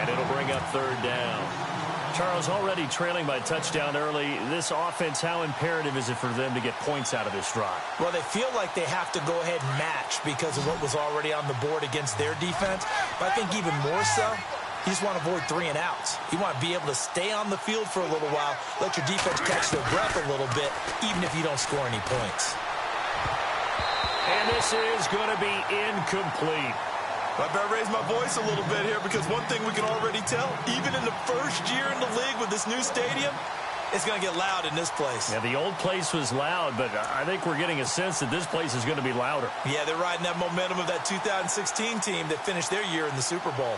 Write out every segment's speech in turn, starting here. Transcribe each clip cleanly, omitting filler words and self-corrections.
And it'll bring up third down. Charles, already trailing by a touchdown early. This offense, how imperative is it for them to get points out of this drive? Well, they feel like they have to go ahead and match because of what was already on the board against their defense. But I think even more so, you just want to avoid 3 and outs. You want to be able to stay on the field for a little while, let your defense catch their breath a little bit, even if you don't score any points. And this is going to be incomplete. I better raise my voice a little bit here because one thing we can already tell, even in the first year in the league with this new stadium, it's going to get loud in this place. Yeah, the old place was loud, but I think we're getting a sense that this place is going to be louder. Yeah, they're riding that momentum of that 2016 team that finished their year in the Super Bowl.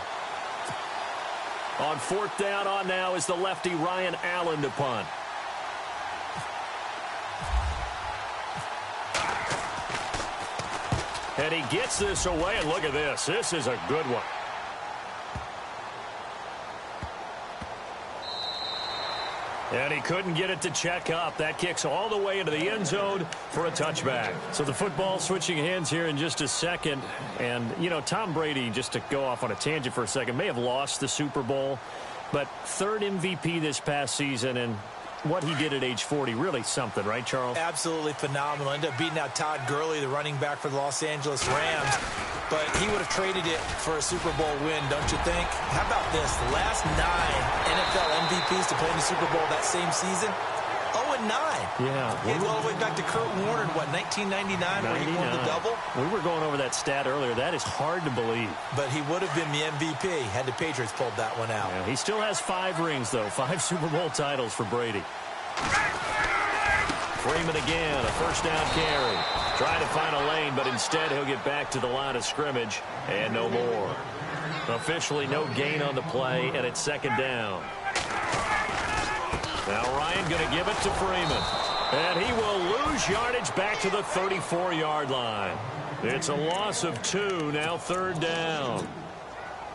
On fourth down on now is the lefty Ryan Allen to punt. And he gets this away, and look at this. This is a good one. And he couldn't get it to check up. That kicks all the way into the end zone for a touchback. So the football switching hands here in just a second. And, you know, Tom Brady, just to go off on a tangent for a second, may have lost the Super Bowl. But third MVP this past season, and what he did at age 40, really something, right, Charles? Absolutely phenomenal. Ended up beating out Todd Gurley, the running back for the Los Angeles Rams. But he would have traded it for a Super Bowl win, don't you think? How about this? The last 9 NFL MVPs to play in the Super Bowl that same season, 0-9. Yeah. He goes all the way back to Kurt Warner in, what, 1999, where he won the double? We were going over that stat earlier. That is hard to believe. But he would have been the MVP had the Patriots pulled that one out. Yeah, he still has 5 rings, though. 5 Super Bowl titles for Brady. Freeman again, a first down carry. Trying to find a lane, but instead he'll get back to the line of scrimmage and no more. Officially no gain on the play, and it's second down. Now Ryan going to give it to Freeman. And he will lose yardage back to the 34-yard line. It's a loss of 2, now third down.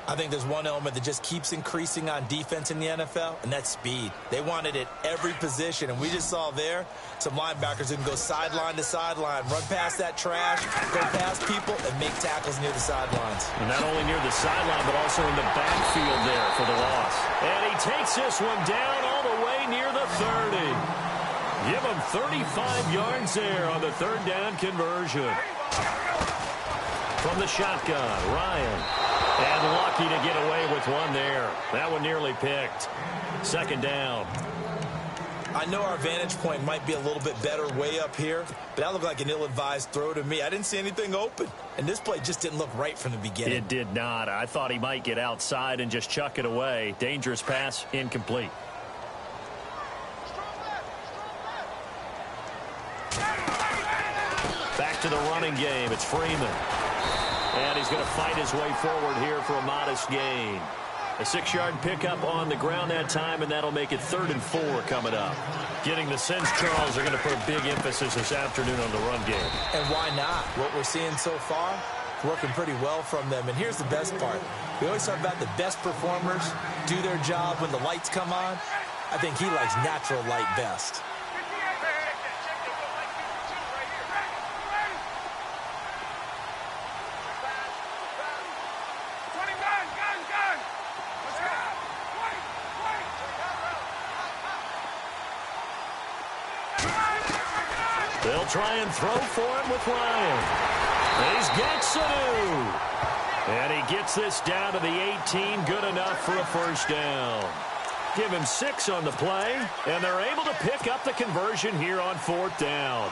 I think there's one element that just keeps increasing on defense in the NFL, and that's speed. They want it at every position, and we just saw there some linebackers who can go sideline to sideline, run past that trash, go past people, and make tackles near the sidelines. And not only near the sideline, but also in the backfield there for the loss. And he takes this one down all the way near the 30. Give him 35 yards there on the third down conversion. From the shotgun, Ryan. And lucky to get away with one there. That one nearly picked. Second down. I know our vantage point might be a little bit better way up here, but that looked like an ill-advised throw to me. I didn't see anything open, and this play just didn't look right from the beginning. It did not. I thought he might get outside and just chuck it away. Dangerous pass, incomplete. Back to the running game. It's Freeman. And he's going to fight his way forward here for a modest gain. A 6-yard pickup on the ground that time, and that'll make it 3rd and 4 coming up. Getting the sense, Charles, they're going to put a big emphasis this afternoon on the run game. And why not? What we're seeing so far, working pretty well from them. And here's the best part. We always talk about the best performers do their job when the lights come on. I think he likes natural light best. They'll try and throw for him with Ryan. He's got Sanu. And he gets this down to the 18. Good enough for a first down. Give him 6 on the play, and they're able to pick up the conversion here on 4th down.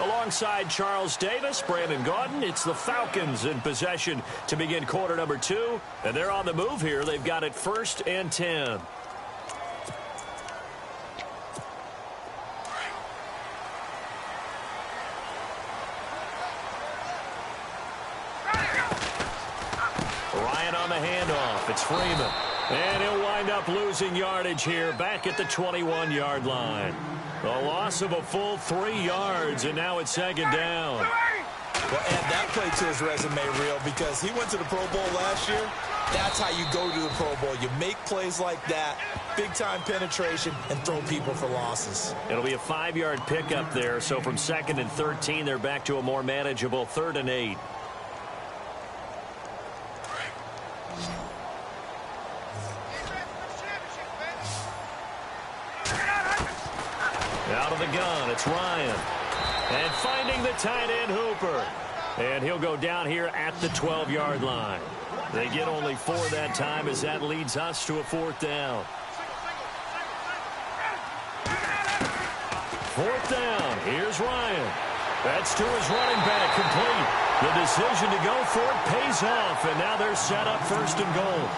Alongside Charles Davis, Brandon Gaudin, it's the Falcons in possession to begin quarter number 2. And they're on the move here. They've got it 1st and 10. Ryan on the handoff. It's Freeman. And he'll wind up losing yardage here back at the 21-yard line. A loss of a full 3 yards, and now it's second down. Well, add that play to his resume reel because he went to the Pro Bowl last year. That's how you go to the Pro Bowl. You make plays like that, big-time penetration, and throw people for losses. It'll be a 5-yard pickup there. So from 2nd and 13, they're back to a more manageable 3rd and 8. Out of the gun, it's Ryan. And finding the tight end, Hooper. And he'll go down here at the 12-yard line. They get only 4 that time as that leads us to a 4th down. 4th down. Here's Ryan. That's to his running back, complete. The decision to go for it pays off, and now they're set up 1st and goal.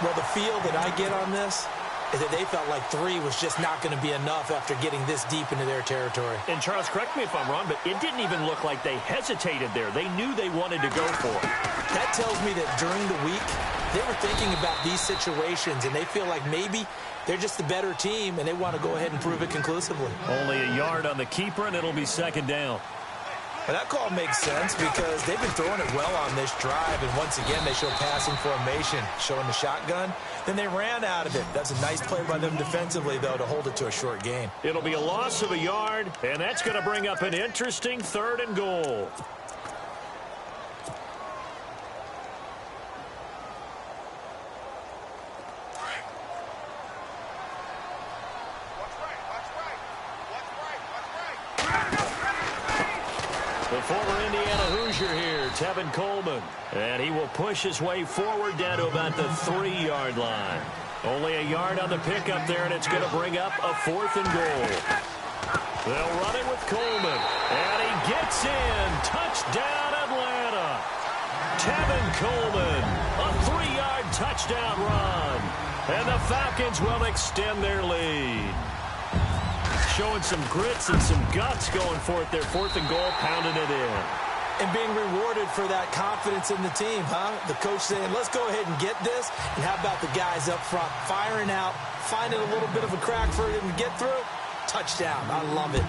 Well, the feel that I get on this is that they felt like 3 was just not going to be enough after getting this deep into their territory. And Charles, correct me if I'm wrong, but it didn't even look like they hesitated there. They knew they wanted to go for it. That tells me that during the week, they were thinking about these situations, and they feel like maybe they're just the better team, and they want to go ahead and prove it conclusively. Only a yard on the keeper, and it'll be 2nd down. Well, that call makes sense because they've been throwing it well on this drive, and once again, they show passing formation, showing the shotgun. Then they ran out of it. That's a nice play by them defensively, though, to hold it to a short gain. It'll be a loss of a yard, and that's going to bring up an interesting 3rd and goal. The former Indiana Hoosier here, Tevin Coleman. And he will push his way forward down to about the 3-yard line. Only a yard on the pickup there, and it's going to bring up a 4th and goal. They'll run it with Coleman. And he gets in. Touchdown, Atlanta. Tevin Coleman, a 3-yard touchdown run. And the Falcons will extend their lead. Showing some grits and some guts going for it there. 4th and goal, pounding it in. And being rewarded for that confidence in the team, huh? The coach saying, let's go ahead and get this. And how about the guys up front firing out, finding a little bit of a crack for them to get through? Touchdown. I love it.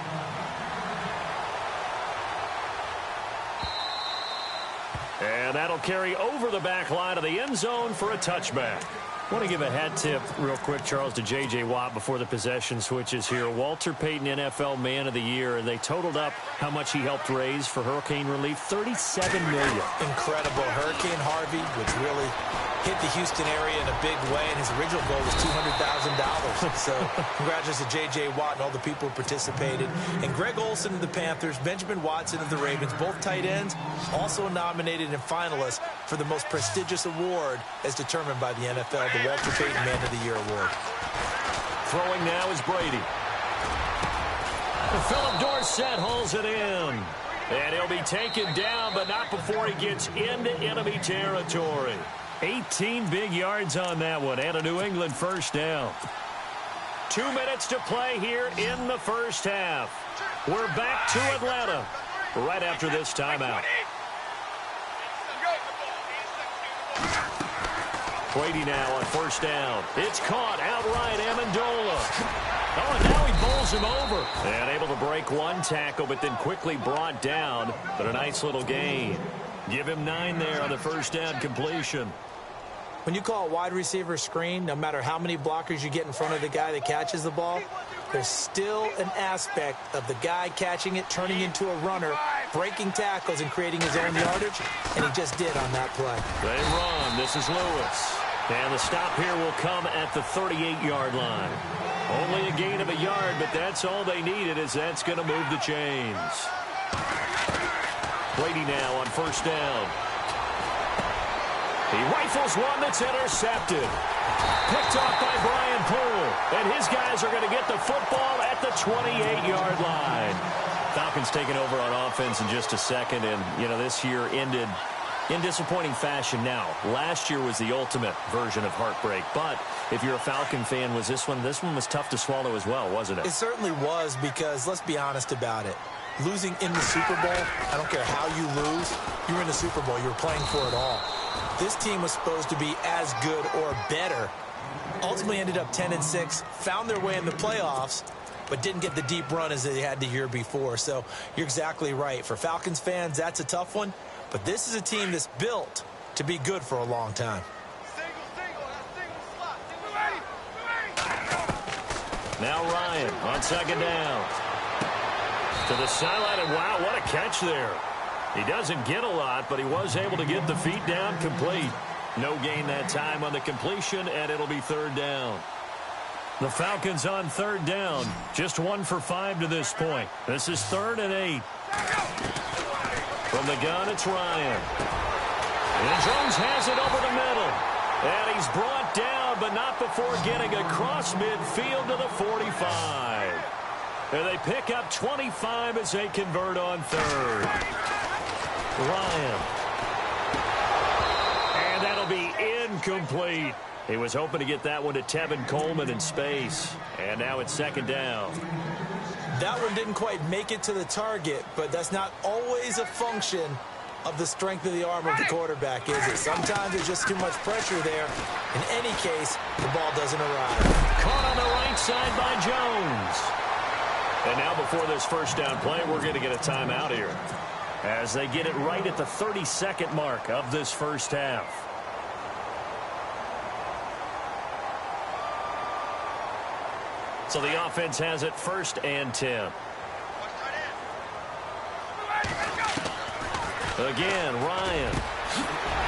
And that'll carry over the back line of the end zone for a touchback. I want to give a hat tip real quick, Charles, to J.J. Watt before the possession switches here. Walter Payton, NFL Man of the Year, and they totaled up how much he helped raise for hurricane relief, $37 million. Incredible. Hurricane Harvey, which really hit the Houston area in a big way, and his original goal was $200,000. So congratulations to J.J. Watt and all the people who participated. And Greg Olsen of the Panthers, Benjamin Watson of the Ravens, both tight ends, also nominated and finalists for the most prestigious award as determined by the NFL, the Walter Payton Man of the Year Award. Throwing now is Brady. Philip Dorsett holds it in. And he'll be taken down, but not before he gets into enemy territory. 18 big yards on that one, and a New England 1st down. 2 minutes to play here in the 1st half. We're back to Atlanta right after this timeout. Brady now on 1st down. It's caught outright, Amendola. Oh, and now he bowls him over. And able to break one tackle, but then quickly brought down. But a nice little gain. Give him 9 there on the 1st down completion. When you call a wide receiver screen, no matter how many blockers you get in front of the guy that catches the ball, there's still an aspect of the guy catching it, turning into a runner, breaking tackles, and creating his own yardage, and he just did on that play. They run. This is Lewis. And the stop here will come at the 38-yard line. Only a gain of a yard, but that's all they needed, as that's going to move the chains. Brady now on 1st down. He rifles one that's intercepted. Picked off by Brian Poole. And his guys are going to get the football at the 28-yard line. Falcons taking over on offense in just a second. And, you know, this year ended in disappointing fashion. Now, last year was the ultimate version of heartbreak. But if you're a Falcon fan, was this one was tough to swallow as well, wasn't it? It certainly was, because let's be honest about it. Losing in the Super Bowl, I don't care how you lose, you're in the Super Bowl. You're playing for it all. This team was supposed to be as good or better. Ultimately ended up 10-6, found their way in the playoffs, but didn't get the deep run as they had the year before. So you're exactly right. For Falcons fans, that's a tough one. But this is a team that's built to be good for a long time. Now Ryan on second down. To the sideline, and wow, what a catch there. He doesn't get a lot, but he was able to get the feet down complete. No gain that time on the completion, and it'll be third down. The Falcons on third down. Just 1 for 5 to this point. This is 3rd and 8. From the gun, it's Ryan. And Jones has it over the middle. And he's brought down, but not before getting across midfield to the 45. And they pick up 25 as they convert on third. Ryan. And that'll be incomplete. He was hoping to get that one to Tevin Coleman in space. And now it's second down. That one didn't quite make it to the target, but that's not always a function of the strength of the arm of the quarterback, is it? Sometimes there's just too much pressure there. In any case, the ball doesn't arrive. Caught on the right side by Jones. And now before this first down play, we're going to get a timeout here, as they get it right at the 30-second mark of this first half. So the offense has it 1st and 10. Again, Ryan.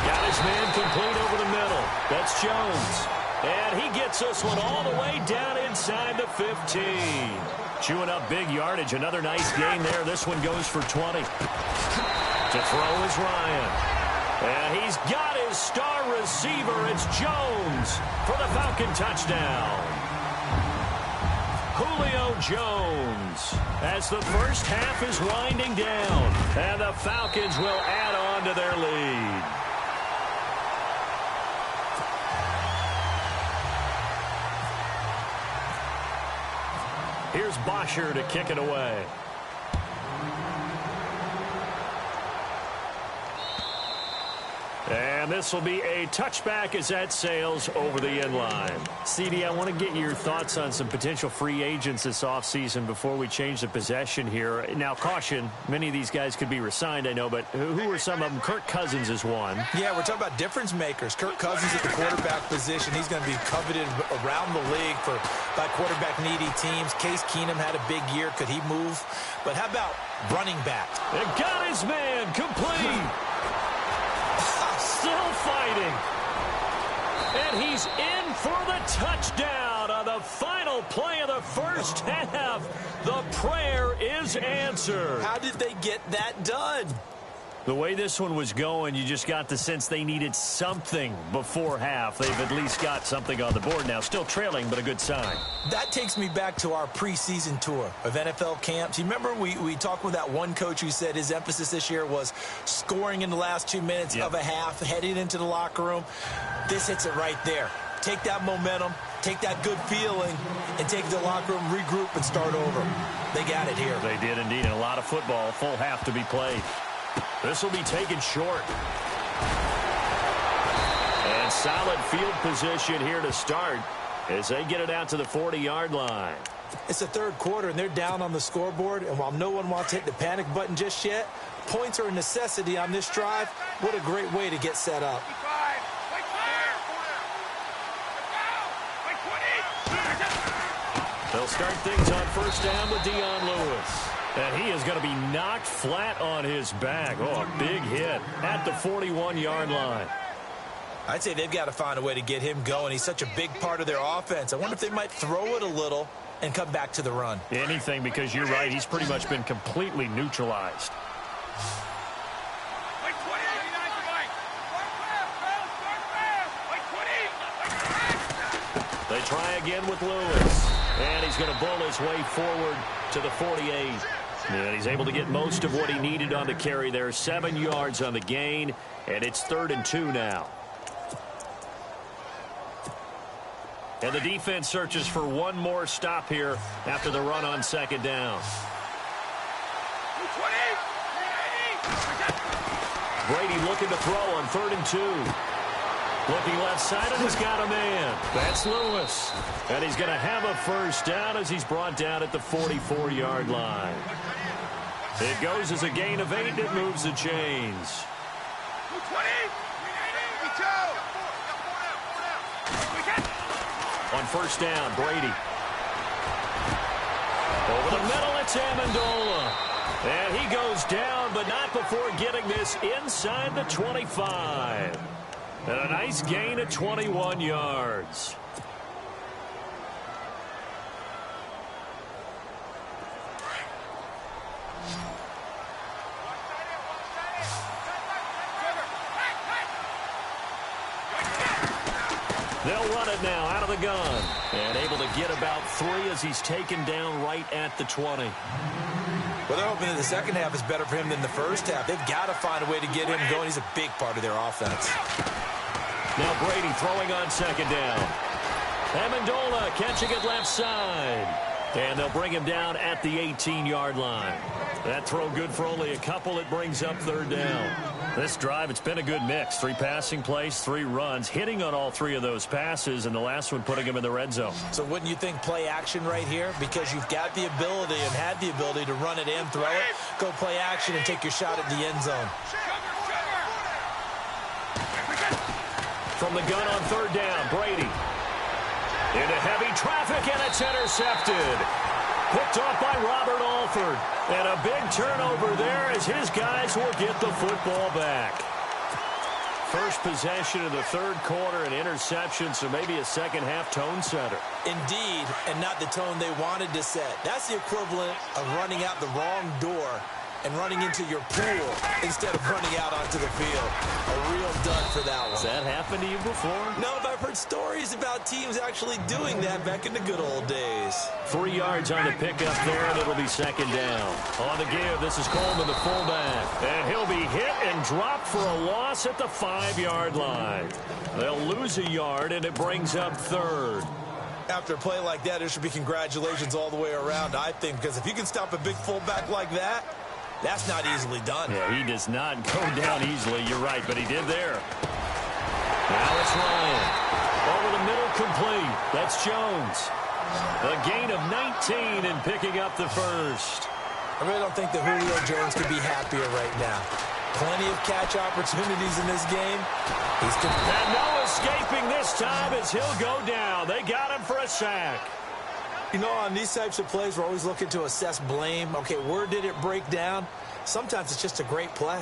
Got his man complete over the middle. That's Jones. And he gets this one all the way down inside the 15. Chewing up big yardage. Another nice gain there. This one goes for 20. To throw is Ryan. And he's got his star receiver. It's Jones for the Falcon touchdown. Julio Jones, as the first half is winding down, and the Falcons will add on to their lead. Here's Bosher to kick it away. And this will be a touchback as that sails over the end line. CD, I want to get your thoughts on some potential free agents this offseason before we change the possession here. Now, caution, many of these guys could be re-signed, I know, but who are some of them? Kirk Cousins is one. Yeah, we're talking about difference makers. Kirk Cousins at the quarterback position. He's going to be coveted around the league by quarterback-needy teams. Case Keenum had a big year. Could he move? But how about running back? And got his man complete. Still fighting. And he's in for the touchdown on the final play of the first half. The prayer is answered. How did they get that done? The way this one was going, you just got the sense they needed something before half. They've at least got something on the board now. Still trailing, but a good sign. That takes me back to our preseason tour of NFL camps. You remember we talked with that one coach who said his emphasis this year was scoring in the last 2 minutes of a half, heading into the locker room. This hits it right there. Take that momentum, take that good feeling, and take the locker room, regroup, and start over. They got it here. They did indeed, and a lot of football, full half to be played. This will be taken short. And solid field position here to start as they get it out to the 40-yard line. It's the third quarter, and they're down on the scoreboard. And while no one wants to hit the panic button just yet, points are a necessity on this drive. What a great way to get set up. They'll start things on first down with Dion Lewis. And he is going to be knocked flat on his back. Oh, a big hit at the 41-yard line. I'd say they've got to find a way to get him going. He's such a big part of their offense. I wonder if they might throw it a little and come back to the run. Anything, because you're right. He's pretty much been completely neutralized. They try again with Lewis. And he's going to bull his way forward to the 48. And he's able to get most of what he needed on the carry there. 7 yards on the gain, and it's 3rd and 2 now. And the defense searches for one more stop here after the run on second down. Brady looking to throw on 3rd and 2. Looking left side, and he's got a man. That's Lewis. And he's going to have a first down as he's brought down at the 44-yard line. It goes as a gain of 8, and it moves the chains. On first down, Brady. Over the middle, it's Amendola. And he goes down, but not before getting this inside the 25. And a nice gain of 21 yards. They'll run it now out of the gun. And able to get about 3 as he's taken down right at the 20. Well, they're hoping that the second half is better for him than the first half. They've got to find a way to get him going. He's a big part of their offense. Now Brady throwing on second down. Amendola catching it left side. And they'll bring him down at the 18-yard line. That throw good for only a couple. It brings up third down. This drive, it's been a good mix. 3 passing plays, 3 runs, hitting on all 3 of those passes, and the last one putting him in the red zone. So wouldn't you think play action right here? Because you've got the ability and had the ability to run it and throw it. Go play action and take your shot at the end zone. From the gun on third down, Brady. Into heavy traffic, and it's intercepted. Picked off by Robert Alford. And a big turnover there as his guys will get the football back. First possession of the third quarter, an interception, so maybe a second-half tone setter. Indeed, and not the tone they wanted to set. That's the equivalent of running out the wrong door and running into your pool instead of running out onto the field. A real dud for that one. Has that happened to you before? No, but I've heard stories about teams actually doing that back in the good old days. 3 yards on the pickup there, and it'll be second down. On the give, this is Coleman, the fullback. And he'll be hit and dropped for a loss at the 5-yard line. They'll lose a yard, and it brings up third. After a play like that, there should be congratulations all the way around, I think, because if you can stop a big fullback like that, that's not easily done. Yeah, he does not go down easily. You're right, but he did there. Now it's Ryan. Over the middle, complete. That's Jones. A gain of 19 and picking up the first. I really don't think that Julio Jones could be happier right now. Plenty of catch opportunities in this game. And no escaping this time as he'll go down. They got him for a sack. You know, on these types of plays, we're always looking to assess blame. Okay, where did it break down? Sometimes it's just a great play.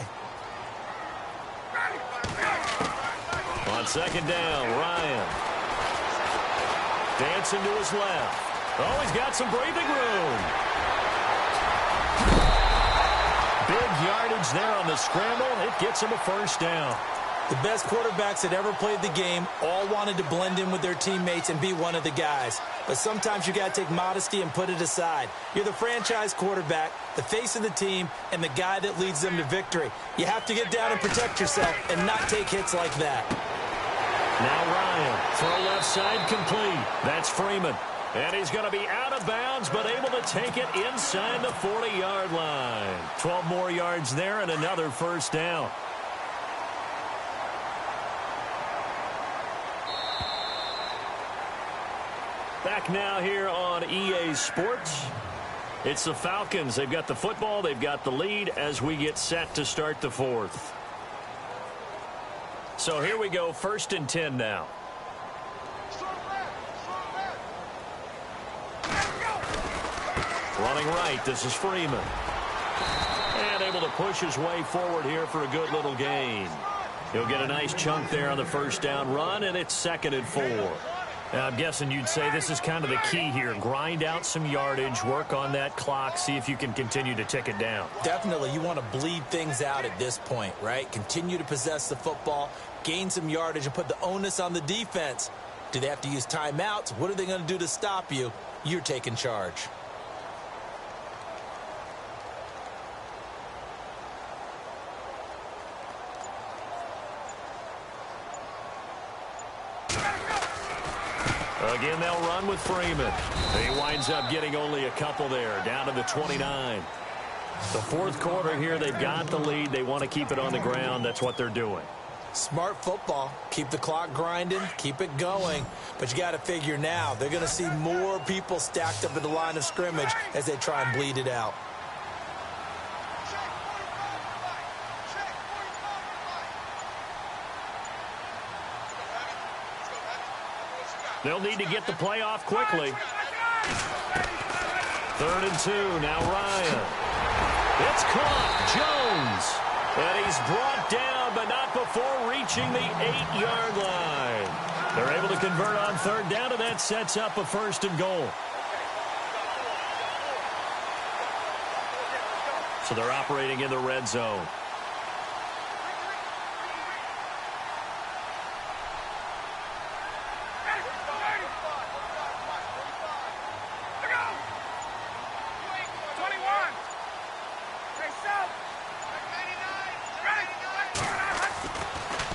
On second down, Ryan. Dancing to his left. Oh, he's got some breathing room. Big yardage there on the scramble. It gets him a first down. The best quarterbacks that ever played the game all wanted to blend in with their teammates and be one of the guys. But sometimes you got to take modesty and put it aside. You're the franchise quarterback, the face of the team, and the guy that leads them to victory. You have to get down and protect yourself and not take hits like that. Now Ryan, throw left side complete. That's Freeman. And he's going to be out of bounds, but able to take it inside the 40-yard line. 12 more yards there and another first down. Back now here on EA Sports. It's the Falcons. They've got the football. They've got the lead as we get set to start the fourth. So here we go, 1st and 10 now. Running right, this is Freeman. And able to push his way forward here for a good little gain. He'll get a nice chunk there on the first down run, and it's 2nd and 4. Now, I'm guessing you'd say this is kind of the key here. Grind out some yardage, work on that clock, see if you can continue to tick it down. Definitely. You want to bleed things out at this point, right? Continue to possess the football, gain some yardage, and put the onus on the defense. Do they have to use timeouts? What are they going to do to stop you? You're taking charge. Again, they'll run with Freeman. He winds up getting only a couple there, down to the 29. The fourth quarter here, they've got the lead. They want to keep it on the ground. That's what they're doing. Smart football. Keep the clock grinding, keep it going. But you got to figure now, they're going to see more people stacked up at the line of scrimmage as they try and bleed it out. They'll need to get the play off quickly. 3rd and 2, now Ryan. It's caught, Jones. And he's brought down, but not before reaching the 8-yard line. They're able to convert on 3rd down, and that sets up a 1st and goal. So they're operating in the red zone.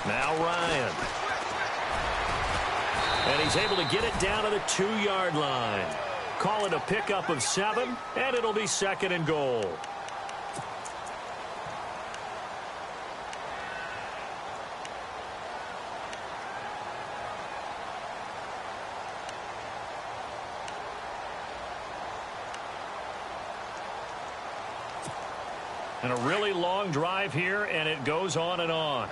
Now Ryan. And he's able to get it down to the 2-yard line. Call it a pickup of 7, and it'll be 2nd and goal. And a really long drive here, and it goes on and on.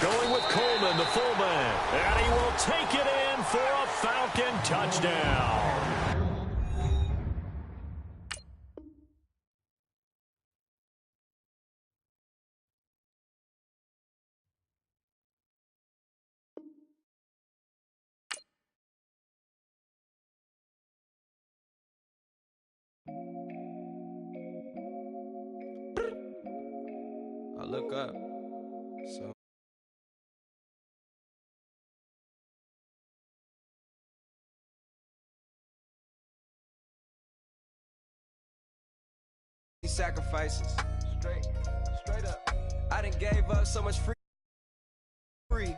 Going with Coleman, the fullback, and he will take it in for a Falcon touchdown. I look up, so sacrifices, straight up. I done gave up so much free.